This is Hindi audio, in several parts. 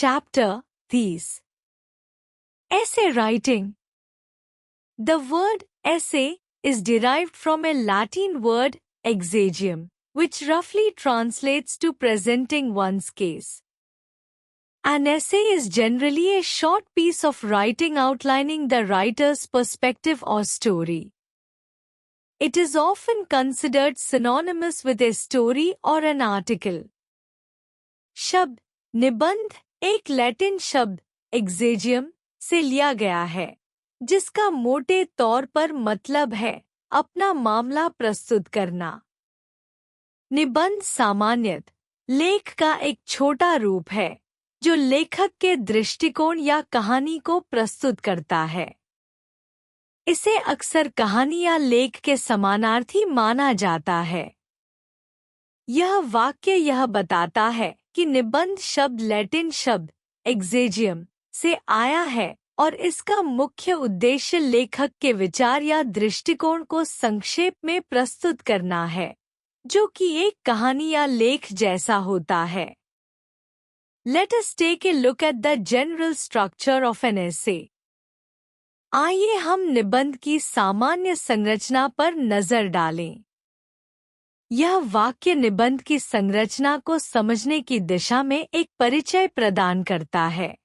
Chapter These. Essay writing. The word essay is derived from a Latin word exegium, which roughly translates to presenting one's case. An essay is generally a short piece of writing outlining the writer's perspective or story. It is often considered synonymous with a story or an article. शब्द निबंध एक लैटिन शब्द एक्सेजियम से लिया गया है, जिसका मोटे तौर पर मतलब है अपना मामला प्रस्तुत करना। निबंध सामान्यतः लेख का एक छोटा रूप है जो लेखक के दृष्टिकोण या कहानी को प्रस्तुत करता है। इसे अक्सर कहानी या लेख के समानार्थी माना जाता है। यह वाक्य यह बताता है कि निबंध शब्द लैटिन शब्द एक्सेजियम से आया है और इसका मुख्य उद्देश्य लेखक के विचार या दृष्टिकोण को संक्षेप में प्रस्तुत करना है, जो कि एक कहानी या लेख जैसा होता है। Let us take a look at the general structure of an essay. आइए हम निबंध की सामान्य संरचना पर नजर डालें। यह वाक्य निबंध की संरचना को समझने की दिशा में एक परिचय प्रदान करता है।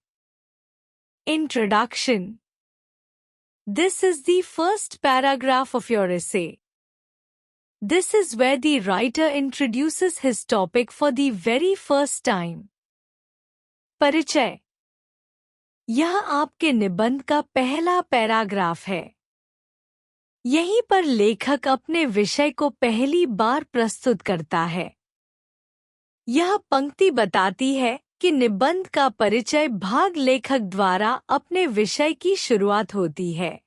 Introduction. This is the first paragraph of your essay. This is where the writer introduces his topic for the very first time. परिचय. यह आपके निबंध का पहला पैराग्राफ है। यहीं पर लेखक अपने विषय को पहली बार प्रस्तुत करता है। यह पंक्ति बताती है कि निबंध का परिचय भाग लेखक द्वारा अपने विषय की शुरुआत होती है।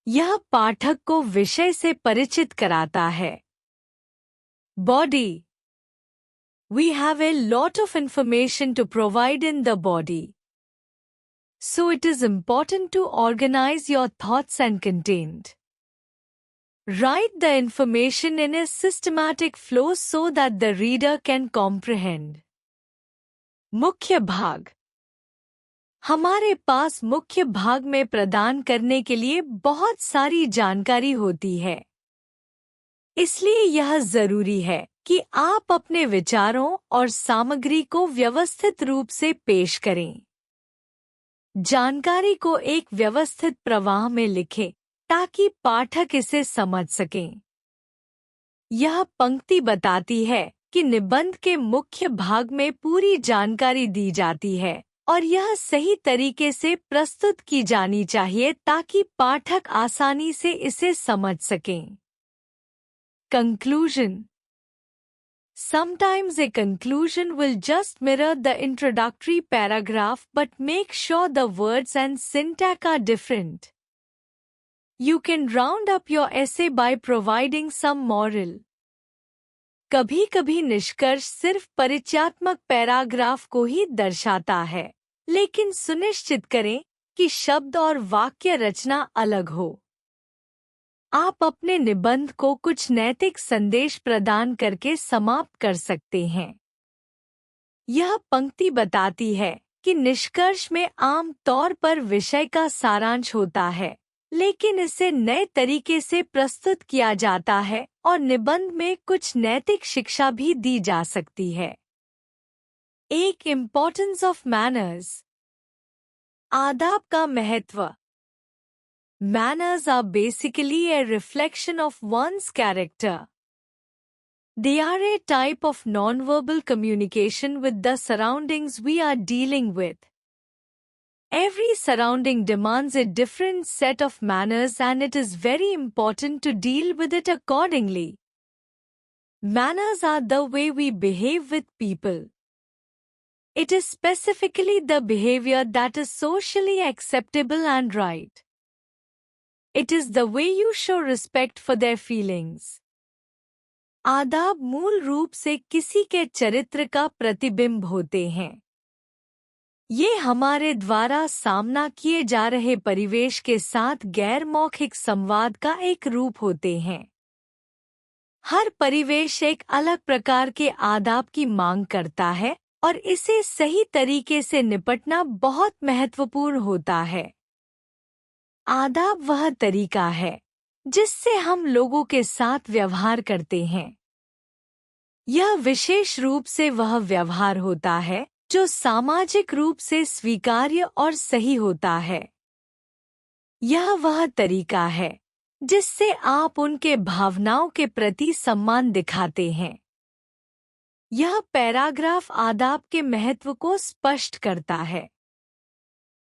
यह पाठक को विषय से परिचित कराता है। Body. We have a lot of information to provide in the body. So it is important to organize your thoughts and content. Write the information in a systematic flow so that the reader can comprehend. मुख्य भाग. हमारे पास मुख्य भाग में प्रदान करने के लिए बहुत सारी जानकारी होती है। इसलिए यह जरूरी है कि आप अपने विचारों और सामग्री को व्यवस्थित रूप से पेश करें। जानकारी को एक व्यवस्थित प्रवाह में लिखें ताकि पाठक इसे समझ सकें। यह पंक्ति बताती है कि निबंध के मुख्य भाग में पूरी जानकारी दी जाती है और यह सही तरीके से प्रस्तुत की जानी चाहिए ताकि पाठक आसानी से इसे समझ सकें। Conclusion. Sometimes a conclusion will just mirror the introductory paragraph but make sure the words and syntax are different. You can round up your essay by providing some moral. कभी-कभी निष्कर्ष सिर्फ परिचयात्मक पैराग्राफ को ही दर्शाता है, लेकिन सुनिश्चित करें कि शब्द और वाक्य रचना अलग हो। आप अपने निबंध को कुछ नैतिक संदेश प्रदान करके समाप्त कर सकते हैं। यह पंक्ति बताती है कि निष्कर्ष में आम तौर पर विषय का सारांश होता है, लेकिन इसे नए तरीके से प्रस्तुत किया जाता है और निबंध में कुछ नैतिक शिक्षा भी दी जा सकती है। एक इम्पोर्टेंस ऑफ मैनर्स. आदाब का महत्व. Manners are basically a reflection of one's character. They are a type of nonverbal communication with the surroundings we are dealing with. Every surrounding demands a different set of manners and it is very important to deal with it accordingly. Manners are the way we behave with people. It is specifically the behavior that is socially acceptable and right. It is the way you show respect for their feelings. आदाब मूल रूप से किसी के चरित्र का प्रतिबिंब होते हैं। ये हमारे द्वारा सामना किए जा रहे परिवेश के साथ गैर मौखिक संवाद का एक रूप होते हैं। हर परिवेश एक अलग प्रकार के आदाब की मांग करता है और इसे सही तरीके से निपटना बहुत महत्वपूर्ण होता है। आदाब वह तरीका है जिससे हम लोगों के साथ व्यवहार करते हैं। यह विशेष रूप से वह व्यवहार होता है जो सामाजिक रूप से स्वीकार्य और सही होता है। यह वह तरीका है जिससे आप उनके भावनाओं के प्रति सम्मान दिखाते हैं। यह पैराग्राफ आदाब के महत्व को स्पष्ट करता है।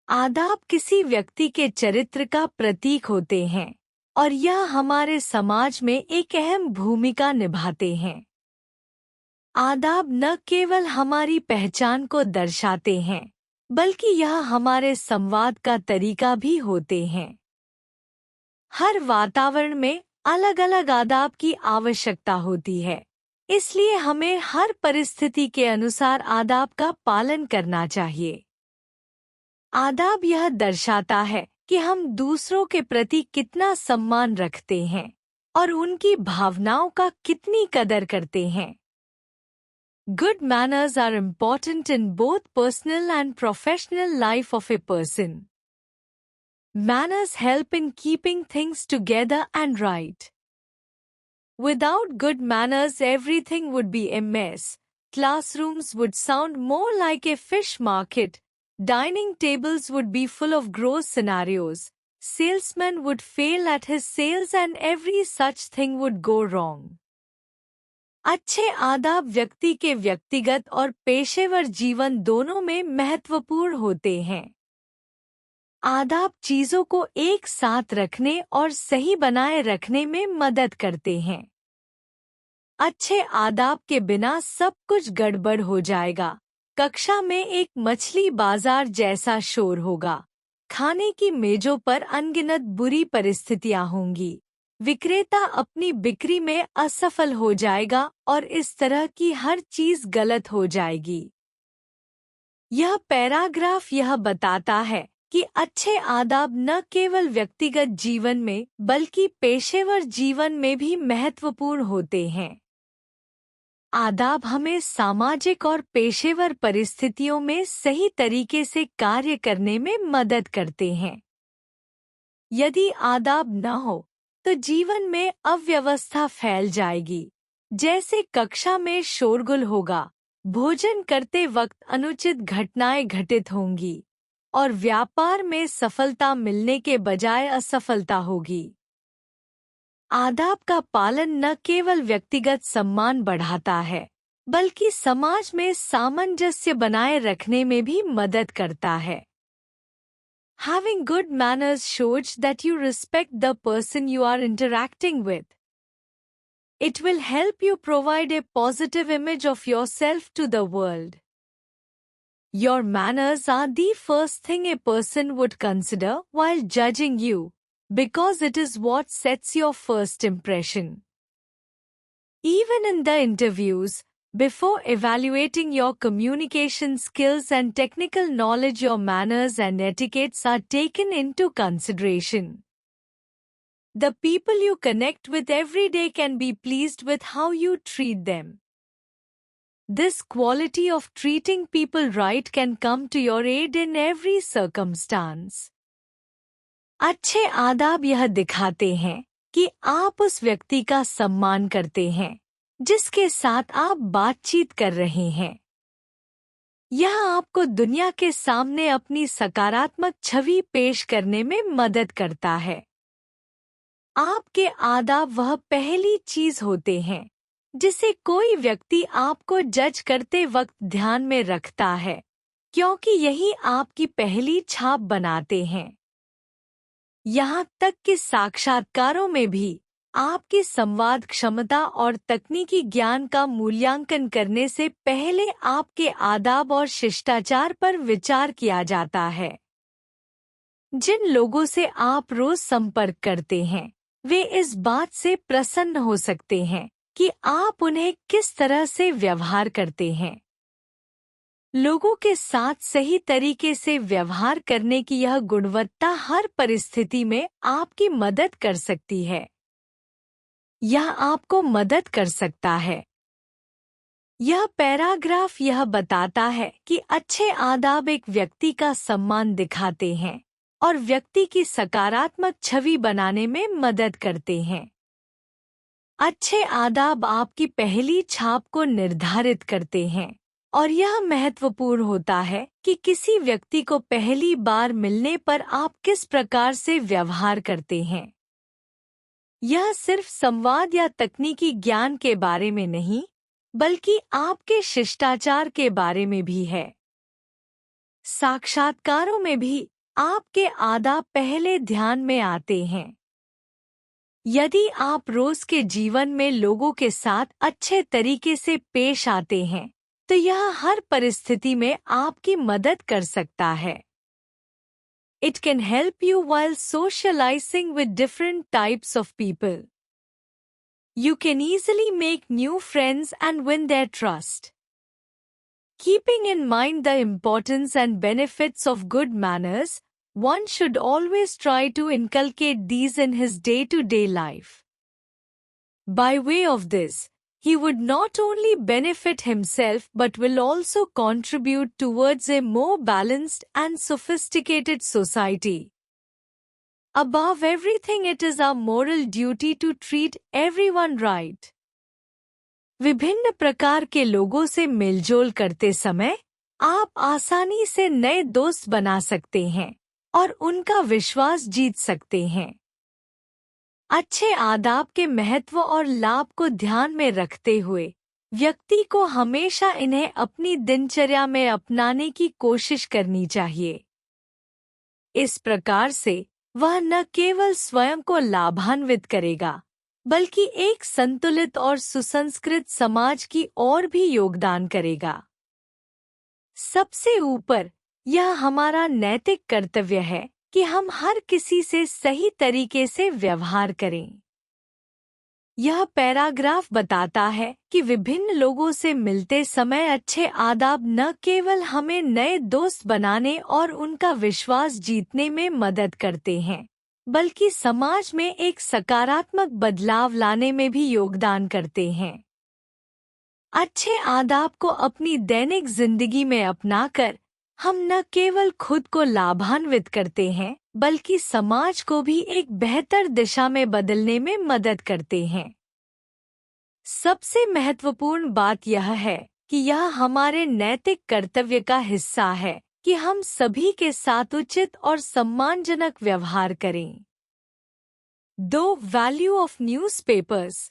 आदाब किसी व्यक्ति के चरित्र का प्रतीक होते हैं और यह हमारे समाज में एक अहम भूमिका निभाते हैं। आदाब न केवल हमारी पहचान को दर्शाते हैं, बल्कि यह हमारे संवाद का तरीका भी होते हैं। हर वातावरण में अलग-अलग आदाब की आवश्यकता होती है, इसलिए हमें हर परिस्थिति के अनुसार आदाब का पालन करना चाहिए। आदाब यह दर्शाता है कि हम दूसरों के प्रति कितना सम्मान रखते हैं और उनकी भावनाओं का कितनी कदर करते हैं। Good manners are important in both personal and professional life of a person. Manners help in keeping things together and right. Without good manners, everything would be a mess. Classrooms would sound more like a fish market. Dining tables would be full of gross scenarios. Salesman would fail at his sales and every such thing would go wrong. अच्छे आदाब व्यक्ति के व्यक्तिगत और पेशेवर जीवन दोनों में महत्वपूर्ण होते हैं। आदाब चीजों को एक साथ रखने और सही बनाए रखने में मदद करते हैं। अच्छे आदाब के बिना सब कुछ गड़बड़ हो जाएगा। कक्षा में एक मछली बाजार जैसा शोर होगा। खाने की मेजों पर अनगिनत बुरी परिस्थितियां होंगी। विक्रेता अपनी बिक्री में असफल हो जाएगा और इस तरह की हर चीज गलत हो जाएगी। यह पैराग्राफ यह बताता है कि अच्छे आदाब न केवल व्यक्तिगत जीवन में बल्कि पेशेवर जीवन में भी महत्वपूर्ण होते हैं। आदाब हमें सामाजिक और पेशेवर परिस्थितियों में सही तरीके से कार्य करने में मदद करते हैं। यदि आदाब न हो तो जीवन में अव्यवस्था फैल जाएगी। जैसे कक्षा में शोरगुल होगा, भोजन करते वक्त अनुचित घटनाएं घटित होंगी और व्यापार में सफलता मिलने के बजाय असफलता होगी। आदाब का पालन न केवल व्यक्तिगत सम्मान बढ़ाता है, बल्कि समाज में सामंजस्य बनाए रखने में भी मदद करता है। Having good manners shows that you respect the person you are interacting with. It will help you provide a positive image of yourself to the world. Your manners are the first thing a person would consider while judging you, because it is what sets your first impression. Even in the interviews, before evaluating your communication skills and technical knowledge, your manners and etiquettes are taken into consideration. The people you connect with every day can be pleased with how you treat them. This quality of treating people right can come to your aid in every circumstance. अच्छे आदाब यह दिखाते हैं कि आप उस व्यक्ति का सम्मान करते हैं जिसके साथ आप बातचीत कर रहे हैं। यह आपको दुनिया के सामने अपनी सकारात्मक छवि पेश करने में मदद करता है। आपके आदाब वह पहली चीज होते हैं जिसे कोई व्यक्ति आपको जज करते वक्त ध्यान में रखता है, क्योंकि यही आपकी पहली छाप बनाते हैं। यहाँ तक कि साक्षात्कारों में भी आपकी संवाद क्षमता और तकनीकी ज्ञान का मूल्यांकन करने से पहले आपके आदाब और शिष्टाचार पर विचार किया जाता है। जिन लोगों से आप रोज संपर्क करते हैं, वे इस बात से प्रसन्न हो सकते हैं कि आप उन्हें किस तरह से व्यवहार करते हैं। लोगों के साथ सही तरीके से व्यवहार करने की यह गुणवत्ता हर परिस्थिति में आपकी मदद कर सकती है। यह आपको मदद कर सकता है यह पैराग्राफ यह बताता है कि अच्छे आदाब एक व्यक्ति का सम्मान दिखाते हैं और व्यक्ति की सकारात्मक छवि बनाने में मदद करते हैं। अच्छे आदाब आपकी पहली छाप को निर्धारित करते हैं और यह महत्वपूर्ण होता है कि किसी व्यक्ति को पहली बार मिलने पर आप किस प्रकार से व्यवहार करते हैं। यह सिर्फ संवाद या तकनीकी ज्ञान के बारे में नहीं, बल्कि आपके शिष्टाचार के बारे में भी है। साक्षात्कारों में भी आपके आदाब पहले ध्यान में आते हैं। यदि आप रोज के जीवन में लोगों के साथ अच्छे तरीके से पेश आते हैं, तो यह हर परिस्थिति में आपकी मदद कर सकता है। It can help you while socializing with different types of people. You can easily make new friends and win their trust. Keeping in mind the importance and benefits of good manners, one should always try to inculcate these in his day-to-day life. By way of this, he would not only benefit himself but will also contribute towards a more balanced and sophisticated society. Above everything, it is our moral duty to treat everyone right. विभिन्न प्रकार के लोगों से मेलजोल करते समय आप आसानी से नए दोस्त बना सकते हैं और उनका विश्वास जीत सकते हैं। अच्छे आदाब के महत्व और लाभ को ध्यान में रखते हुए व्यक्ति को हमेशा इन्हें अपनी दिनचर्या में अपनाने की कोशिश करनी चाहिए। इस प्रकार से वह न केवल स्वयं को लाभान्वित करेगा, बल्कि एक संतुलित और सुसंस्कृत समाज की ओर भी योगदान करेगा। सबसे ऊपर, यह हमारा नैतिक कर्तव्य है कि हम हर किसी से सही तरीके से व्यवहार करें। यह पैराग्राफ बताता है कि विभिन्न लोगों से मिलते समय अच्छे आदाब न केवल हमें नए दोस्त बनाने और उनका विश्वास जीतने में मदद करते हैं, बल्कि समाज में एक सकारात्मक बदलाव लाने में भी योगदान करते हैं। अच्छे आदाब को अपनी दैनिक जिंदगी में अपनाकर हम न केवल खुद को लाभान्वित करते हैं, बल्कि समाज को भी एक बेहतर दिशा में बदलने में मदद करते हैं। सबसे महत्वपूर्ण बात यह है कि यह हमारे नैतिक कर्तव्य का हिस्सा है कि हम सभी के साथ उचित और सम्मानजनक व्यवहार करें। 2. Value of newspapers.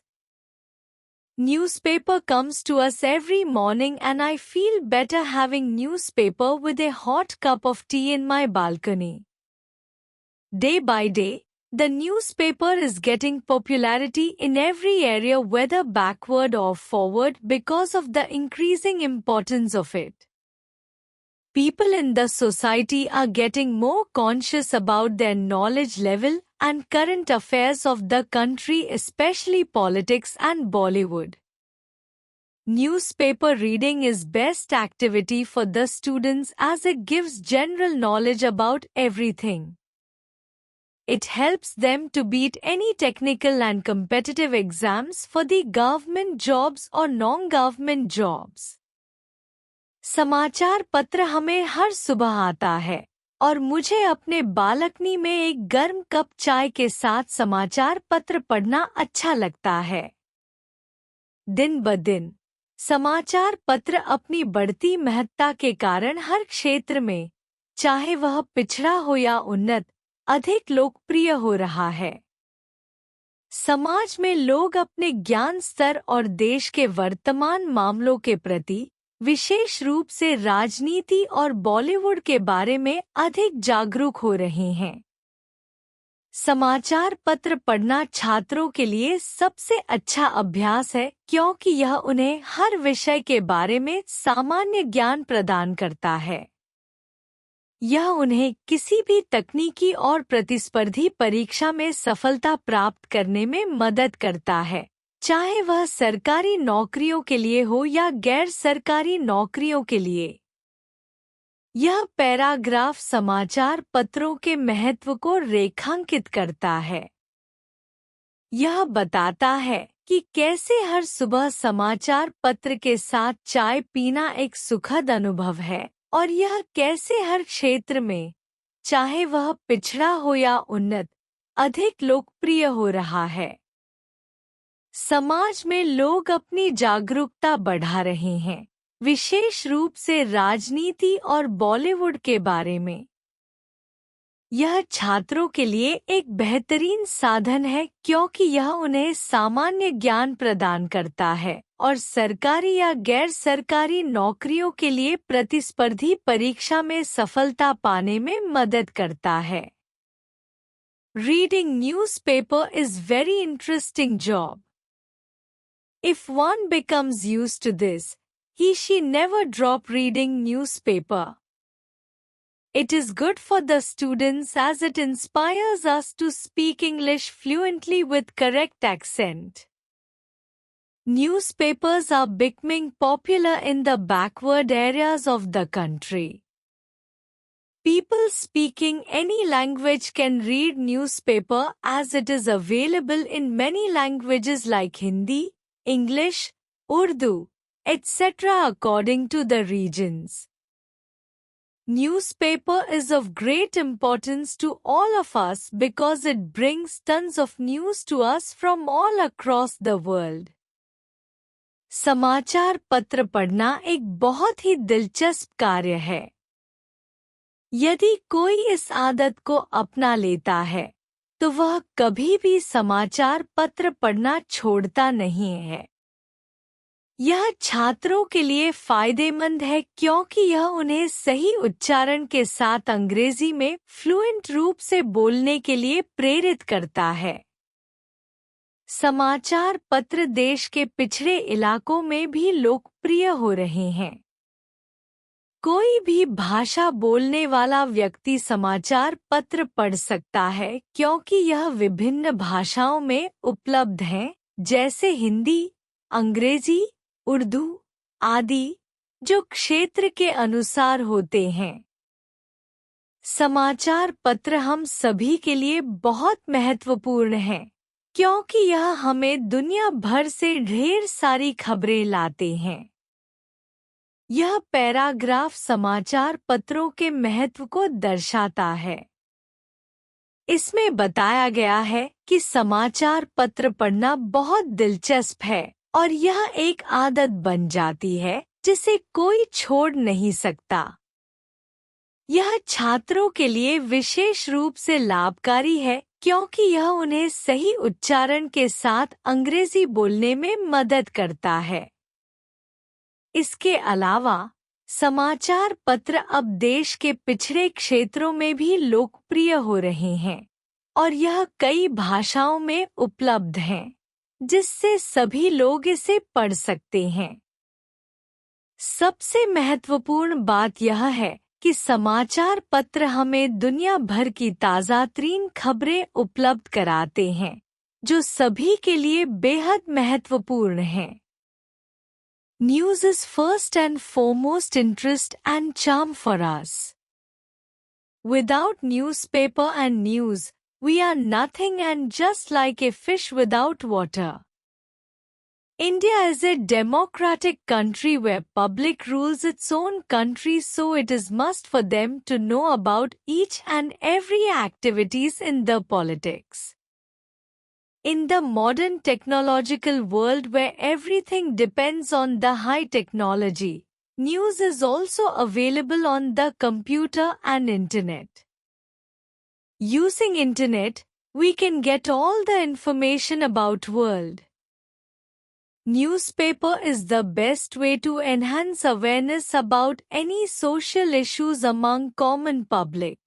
Newspaper comes to us every morning and I feel better having newspaper with a hot cup of tea in my balcony. Day by day, the newspaper is getting popularity in every area, whether backward or forward, because of the increasing importance of it. People in the society are getting more conscious about their knowledge level and current affairs of the country, especially politics and Bollywood. Newspaper reading is best activity for the students as it gives general knowledge about everything. It helps them to beat any technical and competitive exams for the government jobs or non-government jobs. समाचार पत्र हमें हर सुबह आता है और मुझे अपने बालकनी में एक गर्म कप चाय के साथ समाचार पत्र पढ़ना अच्छा लगता है। दिन ब दिन समाचार पत्र अपनी बढ़ती महत्ता के कारण हर क्षेत्र में, चाहे वह पिछड़ा हो या उन्नत, अधिक लोकप्रिय हो रहा है। समाज में लोग अपने ज्ञान स्तर और देश के वर्तमान मामलों के प्रति, विशेष रूप से राजनीति और बॉलीवुड के बारे में अधिक जागरूक हो रहे हैं। समाचार पत्र पढ़ना छात्रों के लिए सबसे अच्छा अभ्यास है क्योंकि यह उन्हें हर विषय के बारे में सामान्य ज्ञान प्रदान करता है। यह उन्हें किसी भी तकनीकी और प्रतिस्पर्धी परीक्षा में सफलता प्राप्त करने में मदद करता है, चाहे वह सरकारी नौकरियों के लिए हो या गैर सरकारी नौकरियों के लिए। यह पैराग्राफ समाचार पत्रों के महत्व को रेखांकित करता है। यह बताता है कि कैसे हर सुबह समाचार पत्र के साथ चाय पीना एक सुखद अनुभव है और यह कैसे हर क्षेत्र में, चाहे वह पिछड़ा हो या उन्नत, अधिक लोकप्रिय हो रहा है। समाज में लोग अपनी जागरूकता बढ़ा रहे हैं, विशेष रूप से राजनीति और बॉलीवुड के बारे में। यह छात्रों के लिए एक बेहतरीन साधन है क्योंकि यह उन्हें सामान्य ज्ञान प्रदान करता है और सरकारी या गैर सरकारी नौकरियों के लिए प्रतिस्पर्धी परीक्षा में सफलता पाने में मदद करता है। Reading newspaper is very interesting job. If one becomes used to this, she never drop reading newspaper. It is good for the students as it inspires us to speak English fluently with correct accent. Newspapers are becoming popular in the backward areas of the country. People speaking any language can read newspaper as it is available in many languages like Hindi, English, Urdu, etc. according to the regions. Newspaper is of great importance to all of us because it brings tons of news to us from all across the world. समाचार पत्र पढ़ना एक बहुत ही दिलचस्प कार्य है। यदि कोई इस आदत को अपना लेता है, तो वह कभी भी समाचार पत्र पढ़ना छोड़ता नहीं है। यह छात्रों के लिए फायदेमंद है क्योंकि यह उन्हें सही उच्चारण के साथ अंग्रेजी में फ्लुएंट रूप से बोलने के लिए प्रेरित करता है। समाचार पत्र देश के पिछड़े इलाकों में भी लोकप्रिय हो रहे हैं। कोई भी भाषा बोलने वाला व्यक्ति समाचार पत्र पढ़ सकता है क्योंकि यह विभिन्न भाषाओं में उपलब्ध हैं, जैसे हिंदी, अंग्रेजी, उर्दू आदि, जो क्षेत्र के अनुसार होते हैं। समाचार पत्र हम सभी के लिए बहुत महत्वपूर्ण है क्योंकि यह हमें दुनिया भर से ढेर सारी खबरें लाते हैं। यह पैराग्राफ समाचार पत्रों के महत्व को दर्शाता है। इसमें बताया गया है कि समाचार पत्र पढ़ना बहुत दिलचस्प है और यह एक आदत बन जाती है जिसे कोई छोड़ नहीं सकता। यह छात्रों के लिए विशेष रूप से लाभकारी है क्योंकि यह उन्हें सही उच्चारण के साथ अंग्रेजी बोलने में मदद करता है। इसके अलावा समाचार पत्र अब देश के पिछड़े क्षेत्रों में भी लोकप्रिय हो रहे हैं और यह कई भाषाओं में उपलब्ध हैं, जिससे सभी लोग इसे पढ़ सकते हैं। सबसे महत्वपूर्ण बात यह है कि समाचार पत्र हमें दुनिया भर की ताज़ा-तरीन खबरें उपलब्ध कराते हैं, जो सभी के लिए बेहद महत्वपूर्ण हैं। News is first and foremost interest and charm for us. Without newspaper and news, we are nothing and just like a fish without water. India is a democratic country where public rules its own country, so it is must for them to know about each and every activities in the politics. In the modern technological world where everything depends on the high technology, news is also available on the computer and internet. Using internet, we can get all the information about world. Newspaper is the best way to enhance awareness about any social issues among common public.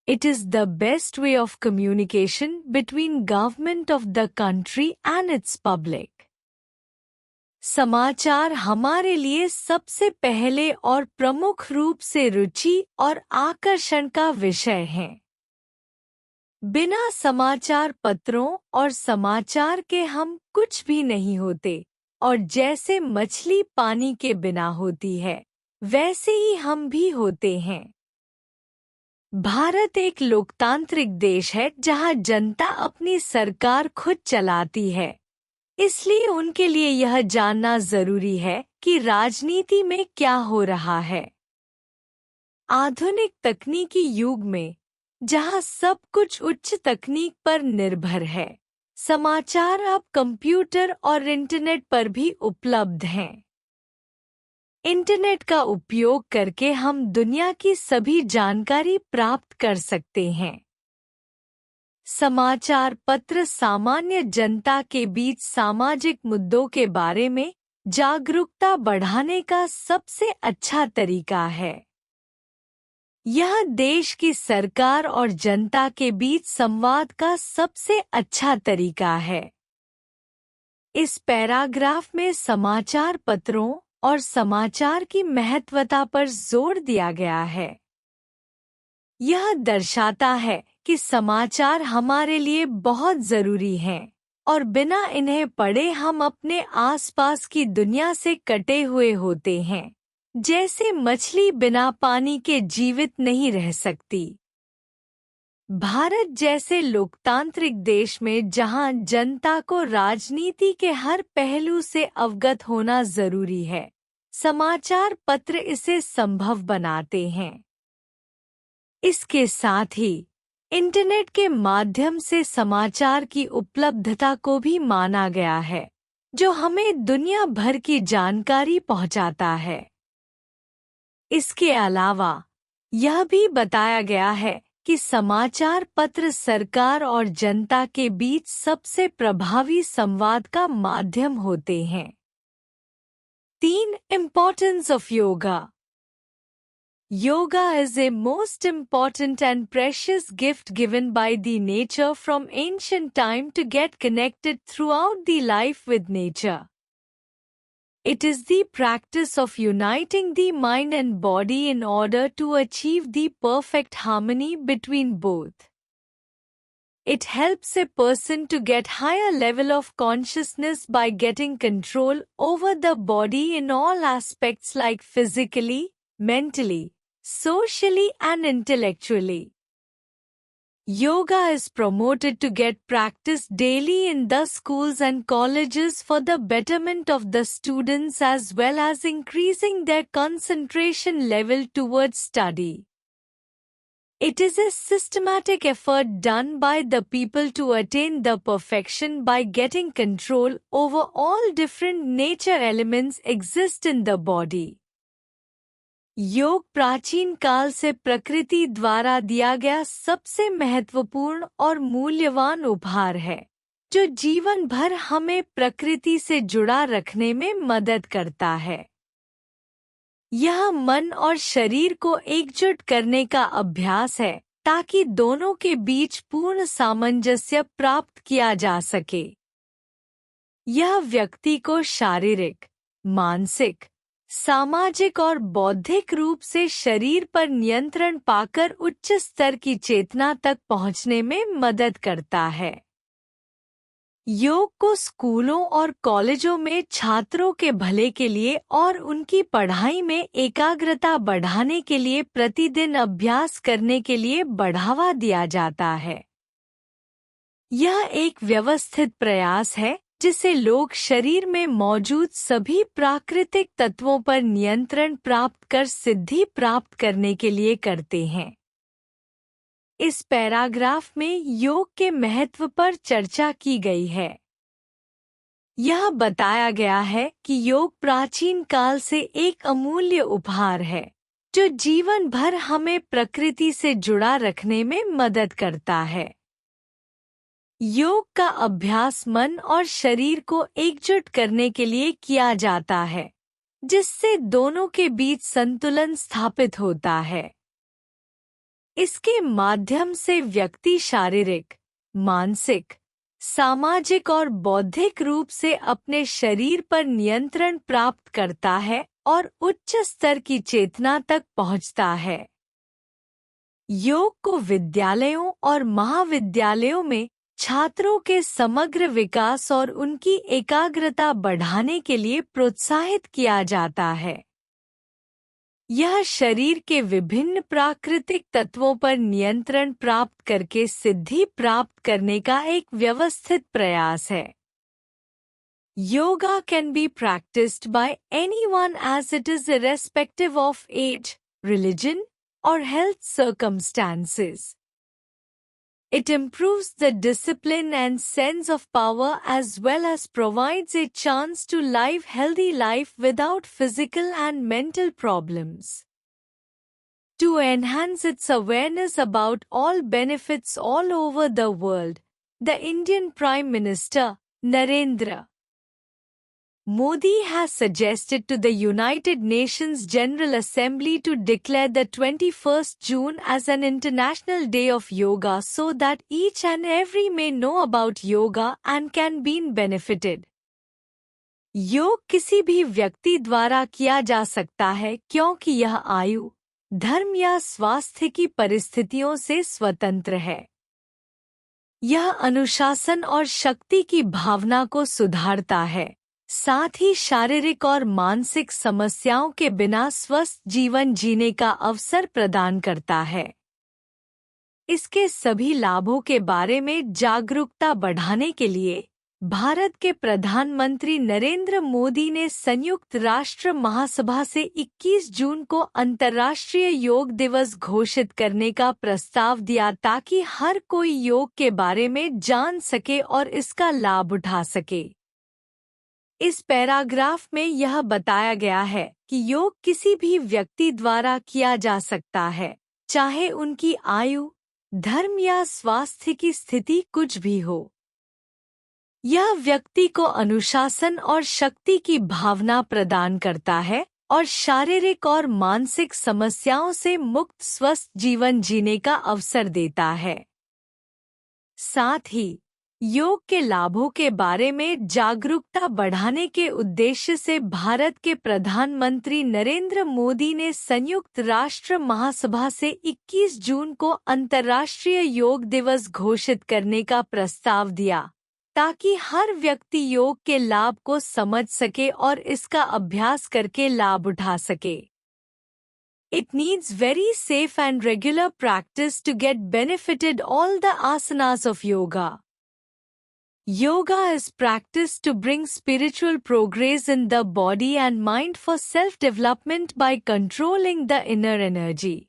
It is the best way of communication between government of the country and its public. समाचार हमारे लिए सबसे पहले और प्रमुख रूप से रुचि और आकर्षण का विषय है। बिना समाचार पत्रों और समाचार के हम कुछ भी नहीं होते और जैसे मछली पानी के बिना होती है, वैसे ही हम भी होते हैं। भारत एक लोकतांत्रिक देश है जहां जनता अपनी सरकार खुद चलाती है इसलिए उनके लिए यह जानना जरूरी है कि राजनीति में क्या हो रहा है। आधुनिक तकनीकी युग में, जहां सब कुछ उच्च तकनीक पर निर्भर है, समाचार अब कंप्यूटर और इंटरनेट पर भी उपलब्ध हैं। इंटरनेट का उपयोग करके हम दुनिया की सभी जानकारी प्राप्त कर सकते हैं। समाचार पत्र सामान्य जनता के बीच सामाजिक मुद्दों के बारे में जागरूकता बढ़ाने का सबसे अच्छा तरीका है। यह देश की सरकार और जनता के बीच संवाद का सबसे अच्छा तरीका है। इस पैराग्राफ में समाचार पत्रों और समाचार की महत्वता पर जोर दिया गया है। यह दर्शाता है कि समाचार हमारे लिए बहुत जरूरी हैं और बिना इन्हें पढ़े हम अपने आसपास की दुनिया से कटे हुए होते हैं। जैसे मछली बिना पानी के जीवित नहीं रह सकती। भारत जैसे लोकतांत्रिक देश में जहां जनता को राजनीति के हर पहलू से अवगत होना जरूरी है, समाचार पत्र इसे संभव बनाते हैं। इसके साथ ही इंटरनेट के माध्यम से समाचार की उपलब्धता को भी माना गया है, जो हमें दुनिया भर की जानकारी पहुंचाता है। इसके अलावा यह भी बताया गया है कि समाचार पत्र सरकार और जनता के बीच सबसे प्रभावी संवाद का माध्यम होते हैं। 3. Importance of yoga. Yoga is a most important and precious gift given by the nature from ancient time to get connected throughout the life with nature. It is the practice of uniting the mind and body in order to achieve the perfect harmony between both. It helps a person to get higher level of consciousness by getting control over the body in all aspects like physically, mentally, socially and intellectually. Yoga is promoted to get practice daily in the schools and colleges for the betterment of the students as well as increasing their concentration level towards study. It is a systematic effort done by the people to attain the perfection by getting control over all different nature elements exist in the body. योग प्राचीन काल से प्रकृति द्वारा दिया गया सबसे महत्वपूर्ण और मूल्यवान उपहार है, जो जीवन भर हमें प्रकृति से जुड़ा रखने में मदद करता है। यह मन और शरीर को एकजुट करने का अभ्यास है ताकि दोनों के बीच पूर्ण सामंजस्य प्राप्त किया जा सके। यह व्यक्ति को शारीरिक, मानसिक, सामाजिक और बौद्धिक रूप से शरीर पर नियंत्रण पाकर उच्च स्तर की चेतना तक पहुंचने में मदद करता है। योग को स्कूलों और कॉलेजों में छात्रों के भले के लिए और उनकी पढ़ाई में एकाग्रता बढ़ाने के लिए प्रतिदिन अभ्यास करने के लिए बढ़ावा दिया जाता है। यह एक व्यवस्थित प्रयास है जिसे लोग शरीर में मौजूद सभी प्राकृतिक तत्वों पर नियंत्रण प्राप्त कर सिद्धि प्राप्त करने के लिए करते हैं। इस पैराग्राफ में योग के महत्व पर चर्चा की गई है। यह बताया गया है कि योग प्राचीन काल से एक अमूल्य उपहार है, जो जीवन भर हमें प्रकृति से जुड़ा रखने में मदद करता है। योग का अभ्यास मन और शरीर को एकजुट करने के लिए किया जाता है, जिससे दोनों के बीच संतुलन स्थापित होता है। इसके माध्यम से व्यक्ति शारीरिक, मानसिक, सामाजिक और बौद्धिक रूप से अपने शरीर पर नियंत्रण प्राप्त करता है और उच्च स्तर की चेतना तक पहुंचता है। योग को विद्यालयों और महाविद्यालयों में छात्रों के समग्र विकास और उनकी एकाग्रता बढ़ाने के लिए प्रोत्साहित किया जाता है। यह शरीर के विभिन्न प्राकृतिक तत्वों पर नियंत्रण प्राप्त करके सिद्धि प्राप्त करने का एक व्यवस्थित प्रयास है। Yoga can be practiced by anyone as it is irrespective of age, religion, or health circumstances. It improves the discipline and sense of power as well as provides a chance to live healthy life without physical and mental problems. To enhance its awareness about all benefits all over the world, the Indian Prime Minister, Narendra Modi has suggested to the United Nations General Assembly to declare the 21st June as an International Day of Yoga so that each and every may know about yoga and can be benefited. योग किसी भी व्यक्ति द्वारा किया जा सकता है क्योंकि यह आयु, धर्म या स्वास्थ्य की परिस्थितियों से स्वतंत्र है। यह अनुशासन और शक्ति की भावना को सुधारता है, साथ ही शारीरिक और मानसिक समस्याओं के बिना स्वस्थ जीवन जीने का अवसर प्रदान करता है। इसके सभी लाभों के बारे में जागरूकता बढ़ाने के लिए भारत के प्रधानमंत्री नरेंद्र मोदी ने संयुक्त राष्ट्र महासभा से 21 जून को अंतर्राष्ट्रीय योग दिवस घोषित करने का प्रस्ताव दिया ताकि हर कोई योग के बारे में जान सके और इसका लाभ उठा सके। इस पैराग्राफ में यह बताया गया है कि योग किसी भी व्यक्ति द्वारा किया जा सकता है, चाहे उनकी आयु, धर्म या स्वास्थ्य की स्थिति कुछ भी हो। यह व्यक्ति को अनुशासन और शक्ति की भावना प्रदान करता है और शारीरिक और मानसिक समस्याओं से मुक्त स्वस्थ जीवन जीने का अवसर देता है। साथ ही योग के लाभों के बारे में जागरूकता बढ़ाने के उद्देश्य से भारत के प्रधानमंत्री नरेंद्र मोदी ने संयुक्त राष्ट्र महासभा से 21 जून को अंतर्राष्ट्रीय योग दिवस घोषित करने का प्रस्ताव दिया ताकि हर व्यक्ति योग के लाभ को समझ सके और इसका अभ्यास करके लाभ उठा सके। It needs very safe and regular practice to get benefited all the asanas of yoga. Yoga is practiced to bring spiritual progress in the body and mind for self-development by controlling the inner energy.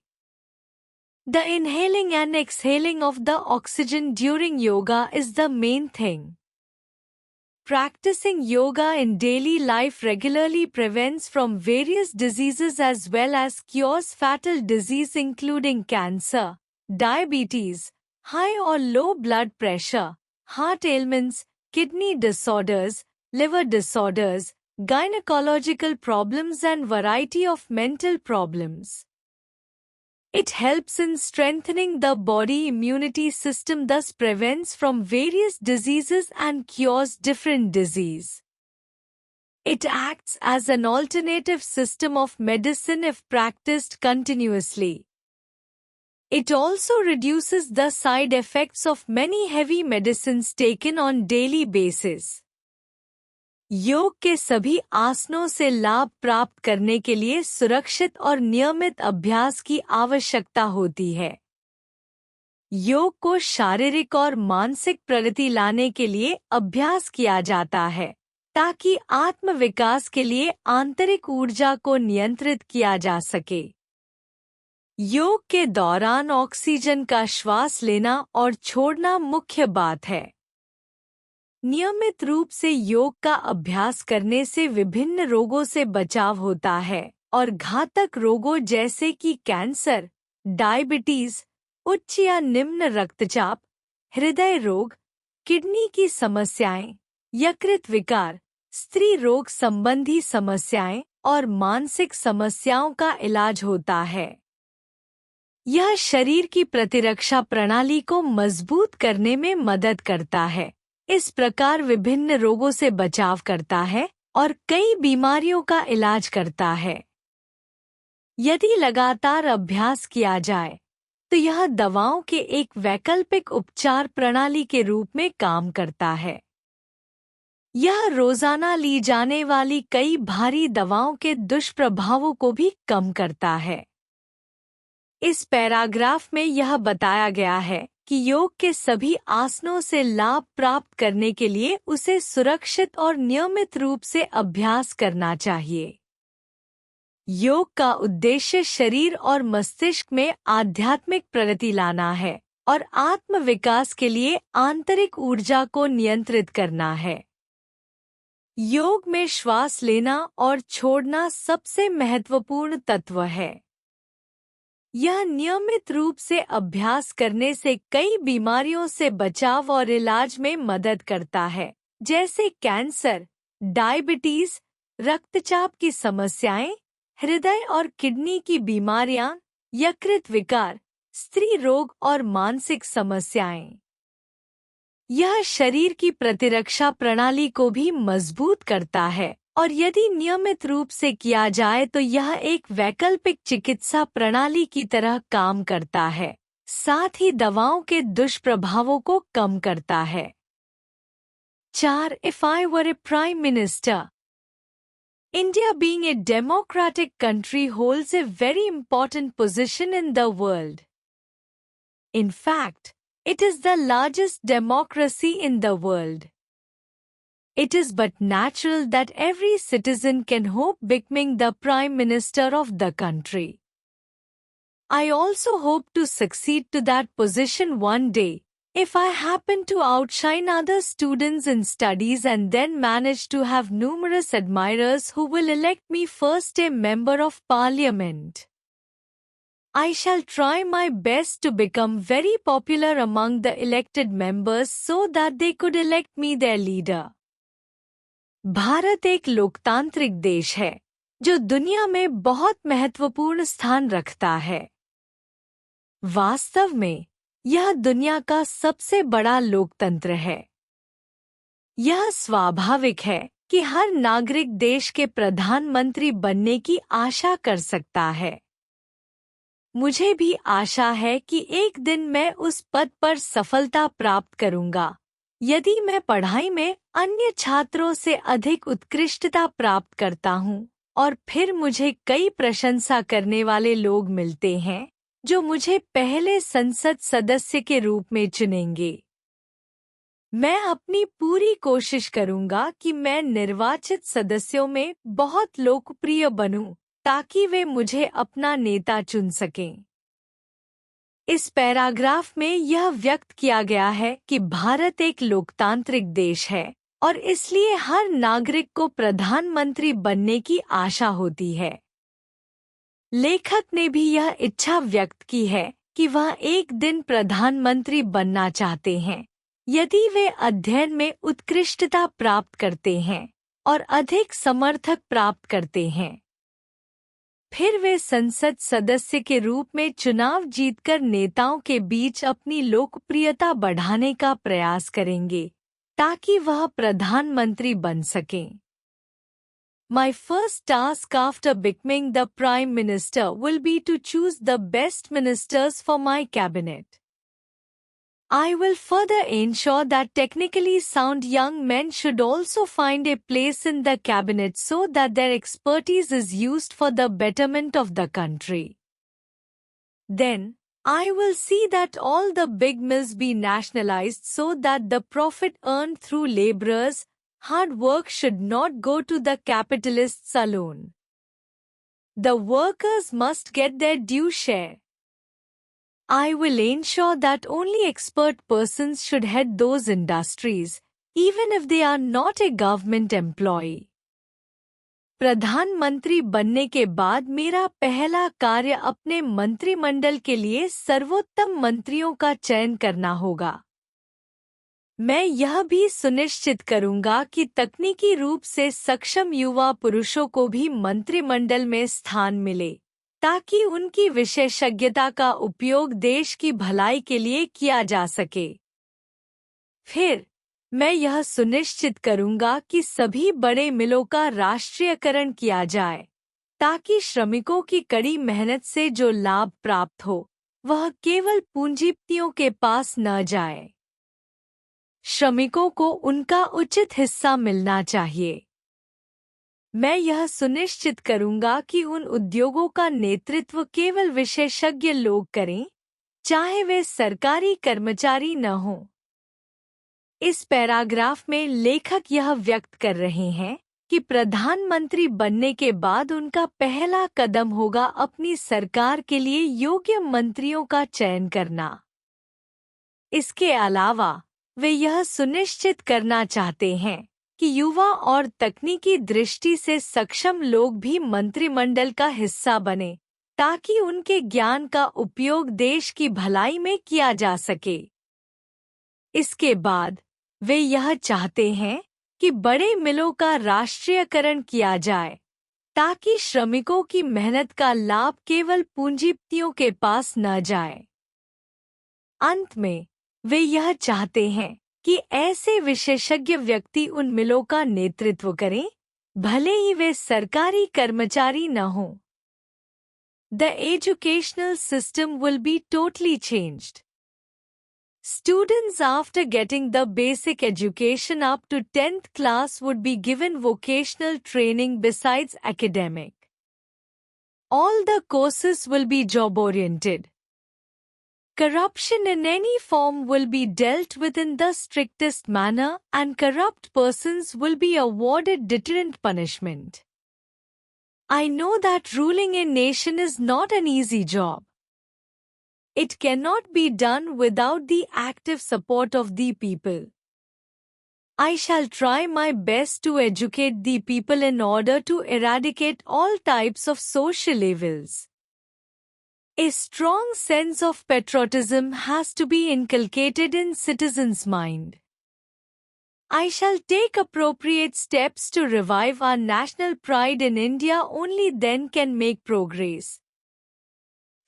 The inhaling and exhaling of the oxygen during yoga is the main thing. Practicing yoga in daily life regularly prevents from various diseases as well as cures fatal disease including cancer, diabetes, high or low blood pressure, heart ailments, kidney disorders, liver disorders, gynecological problems and variety of mental problems. It helps in strengthening the body immunity system, thus prevents from various diseases and cures different disease. It acts as an alternative system of medicine if practiced continuously. It also reduces the side effects of many heavy medicines taken on daily basis. योग के सभी आसनों से लाभ प्राप्त करने के लिए सुरक्षित और नियमित अभ्यास की आवश्यकता होती है। योग को शारीरिक और मानसिक प्रगति लाने के लिए अभ्यास किया जाता है ताकि आत्म विकास के लिए आंतरिक ऊर्जा को नियंत्रित किया जा सके। योग के दौरान ऑक्सीजन का श्वास लेना और छोड़ना मुख्य बात है। नियमित रूप से योग का अभ्यास करने से विभिन्न रोगों से बचाव होता है और घातक रोगों जैसे कि कैंसर, डायबिटीज, उच्च या निम्न रक्तचाप, हृदय रोग, किडनी की समस्याएं, यकृत विकार, स्त्री रोग संबंधी समस्याएं और मानसिक समस्याओं का इलाज होता है। यह शरीर की प्रतिरक्षा प्रणाली को मजबूत करने में मदद करता है, इस प्रकार विभिन्न रोगों से बचाव करता है और कई बीमारियों का इलाज करता है। यदि लगातार अभ्यास किया जाए तो यह दवाओं के एक वैकल्पिक उपचार प्रणाली के रूप में काम करता है। यह रोजाना ली जाने वाली कई भारी दवाओं के दुष्प्रभावों को भी कम करता है। इस पैराग्राफ में यह बताया गया है कि योग के सभी आसनों से लाभ प्राप्त करने के लिए उसे सुरक्षित और नियमित रूप से अभ्यास करना चाहिए। योग का उद्देश्य शरीर और मस्तिष्क में आध्यात्मिक प्रगति लाना है और आत्म विकास के लिए आंतरिक ऊर्जा को नियंत्रित करना है। योग में श्वास लेना और छोड़ना सबसे महत्वपूर्ण तत्व है। यह नियमित रूप से अभ्यास करने से कई बीमारियों से बचाव और इलाज में मदद करता है, जैसे कैंसर, डायबिटीज, रक्तचाप की समस्याएं, हृदय और किडनी की बीमारियां, यकृत विकार, स्त्री रोग और मानसिक समस्याएं। यह शरीर की प्रतिरक्षा प्रणाली को भी मजबूत करता है और यदि नियमित रूप से किया जाए तो यह एक वैकल्पिक चिकित्सा प्रणाली की तरह काम करता है, साथ ही दवाओं के दुष्प्रभावों को कम करता है। 4. If I were a prime minister. India, being a democratic country, holds a very important position in the world. In fact, it is the largest democracy in the world. It is but natural that every citizen can hope becoming the Prime Minister of the country. I also hope to succeed to that position one day, if I happen to outshine other students in studies and then manage to have numerous admirers who will elect me first a member of parliament. I shall try my best to become very popular among the elected members so that they could elect me their leader. Bharat एक लोकतांत्रिक देश है जो दुनिया में बहुत महत्वपूर्ण स्थान रखता है। वास्तव में यह दुनिया का सबसे बड़ा लोकतंत्र है। यह स्वाभाविक है कि हर नागरिक देश के प्रधानमंत्री बनने की आशा कर सकता है। मुझे भी आशा है कि एक दिन मैं उस पद पर सफलता प्राप्त करूंगा, यदि मैं पढ़ाई में अन्य छात्रों से अधिक उत्कृष्टता प्राप्त करता हूं और फिर मुझे कई प्रशंसा करने वाले लोग मिलते हैं जो मुझे पहले संसद सदस्य के रूप में चुनेंगे। मैं अपनी पूरी कोशिश करूंगा कि मैं निर्वाचित सदस्यों में बहुत लोकप्रिय बनूं ताकि वे मुझे अपना नेता चुन सकें। इस पैराग्राफ में यह व्यक्त किया गया है कि भारत एक लोकतांत्रिक देश है और इसलिए हर नागरिक को प्रधानमंत्री बनने की आशा होती है। लेखक ने भी यह इच्छा व्यक्त की है कि वह एक दिन प्रधानमंत्री बनना चाहते हैं, यदि वे अध्ययन में उत्कृष्टता प्राप्त करते हैं और अधिक समर्थक प्राप्त करते हैं। फिर वे संसद सदस्य के रूप में चुनाव जीतकर नेताओं के बीच अपनी लोकप्रियता बढ़ाने का प्रयास करेंगे ताकि वह प्रधानमंत्री बन सकें। My first task after becoming the Prime Minister will be to choose the best ministers for my cabinet. I will further ensure that technically sound young men should also find a place in the cabinet so that their expertise is used for the betterment of the country. Then, I will see that all the big mills be nationalized so that the profit earned through laborers' hard work should not go to the capitalists alone. The workers must get their due share. I will ensure that only expert persons should head those industries, even if they are not a government employee. प्रधानमंत्री बनने के बाद मेरा पहला कार्य अपने मंत्रिमंडल के लिए सर्वोत्तम मंत्रियों का चयन करना होगा। मैं यह भी सुनिश्चित करूंगा कि तकनीकी रूप से सक्षम युवा पुरुषों को भी मंत्रिमंडल में स्थान मिले, ताकि उनकी विशेषज्ञता का उपयोग देश की भलाई के लिए किया जा सके। फिर मैं यह सुनिश्चित करूंगा कि सभी बड़े मिलों का राष्ट्रीयकरण किया जाए, ताकि श्रमिकों की कड़ी मेहनत से जो लाभ प्राप्त हो वह केवल पूंजीपतियों के पास न जाए। श्रमिकों को उनका उचित हिस्सा मिलना चाहिए। मैं यह सुनिश्चित करूंगा कि उन उद्योगों का नेतृत्व केवल विशेषज्ञ लोग करें चाहे वे सरकारी कर्मचारी न हों। इस पैराग्राफ में लेखक यह व्यक्त कर रहे हैं कि प्रधानमंत्री बनने के बाद उनका पहला कदम होगा अपनी सरकार के लिए योग्य मंत्रियों का चयन करना। इसके अलावा वे यह सुनिश्चित करना चाहते हैं कि युवा और तकनीकी दृष्टि से सक्षम लोग भी मंत्रिमंडल का हिस्सा बने, ताकि उनके ज्ञान का उपयोग देश की भलाई में किया जा सके। इसके बाद वे यह चाहते हैं कि बड़े मिलों का राष्ट्रीयकरण किया जाए, ताकि श्रमिकों की मेहनत का लाभ केवल पूंजीपतियों के पास न जाए। अंत में वे यह चाहते हैं कि ऐसे विशेषज्ञ व्यक्ति उन मिलों का नेतृत्व करें, भले ही वे सरकारी कर्मचारी न हों। The educational system will be totally changed. Students after getting the basic education up to 10th class would be given vocational training besides academic. All the courses will be job-oriented. Corruption in any form will be dealt with in the strictest manner, and corrupt persons will be awarded deterrent punishment. I know that ruling a nation is not an easy job. It cannot be done without the active support of the people. I shall try my best to educate the people in order to eradicate all types of social evils. A strong sense of patriotism has to be inculcated in citizens' mind. I shall take appropriate steps to revive our national pride in India. Only then can make progress.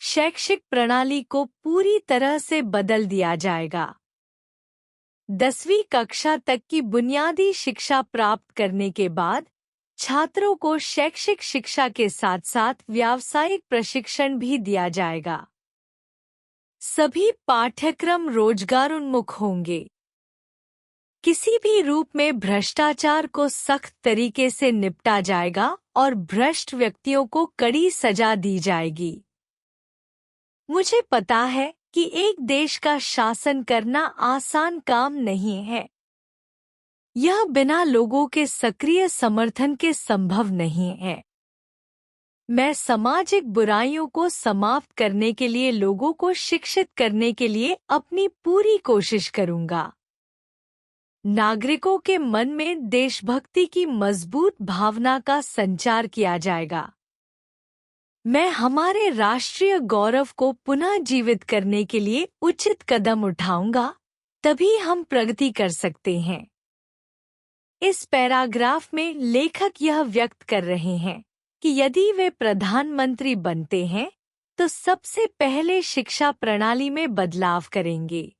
शैक्षिक प्रणाली को पूरी तरह से बदल दिया जाएगा। 10वीं कक्षा तक की बुनियादी शिक्षा प्राप्त करने के बाद छात्रों को शैक्षिक शिक्षा के साथ साथ व्यावसायिक प्रशिक्षण भी दिया जाएगा। सभी पाठ्यक्रम रोजगारोन्मुख होंगे। किसी भी रूप में भ्रष्टाचार को सख्त तरीके से निपटा जाएगा और भ्रष्ट व्यक्तियों को कड़ी सजा दी जाएगी। मुझे पता है कि एक देश का शासन करना आसान काम नहीं है। यह बिना लोगों के सक्रिय समर्थन के संभव नहीं है। मैं सामाजिक बुराइयों को समाप्त करने के लिए लोगों को शिक्षित करने के लिए अपनी पूरी कोशिश करूंगा। नागरिकों के मन में देशभक्ति की मजबूत भावना का संचार किया जाएगा। मैं हमारे राष्ट्रीय गौरव को पुनः जीवित करने के लिए उचित कदम उठाऊंगा, तभी हम प्रगति कर सकते हैं। इस पैराग्राफ में लेखक यह व्यक्त कर रहे हैं कि यदि वे प्रधानमंत्री बनते हैं तो सबसे पहले शिक्षा प्रणाली में बदलाव करेंगे।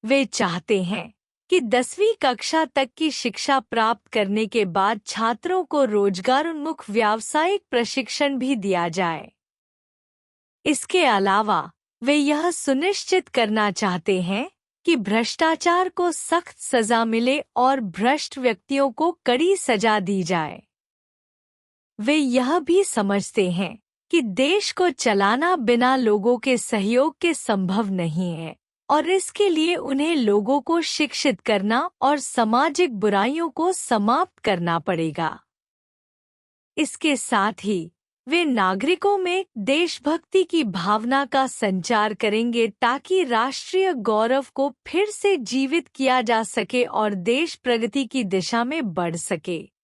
वे चाहते हैं कि 10वीं कक्षा तक की शिक्षा प्राप्त करने के बाद छात्रों को रोजगारोन्मुख व्यावसायिक प्रशिक्षण भी दिया जाए। इसके अलावा वे यह सुनिश्चित करना चाहते हैं कि भ्रष्टाचार को सख्त सजा मिले और भ्रष्ट व्यक्तियों को कड़ी सजा दी जाए। वे यह भी समझते हैं कि देश को चलाना बिना लोगों के सहयोग के संभव नहीं है और इसके लिए उन्हें लोगों को शिक्षित करना और सामाजिक बुराइयों को समाप्त करना पड़ेगा। इसके साथ ही वे नागरिकों में देशभक्ति की भावना का संचार करेंगे ताकि राष्ट्रीय गौरव को फिर से जीवित किया जा सके और देश प्रगति की दिशा में बढ़ सके।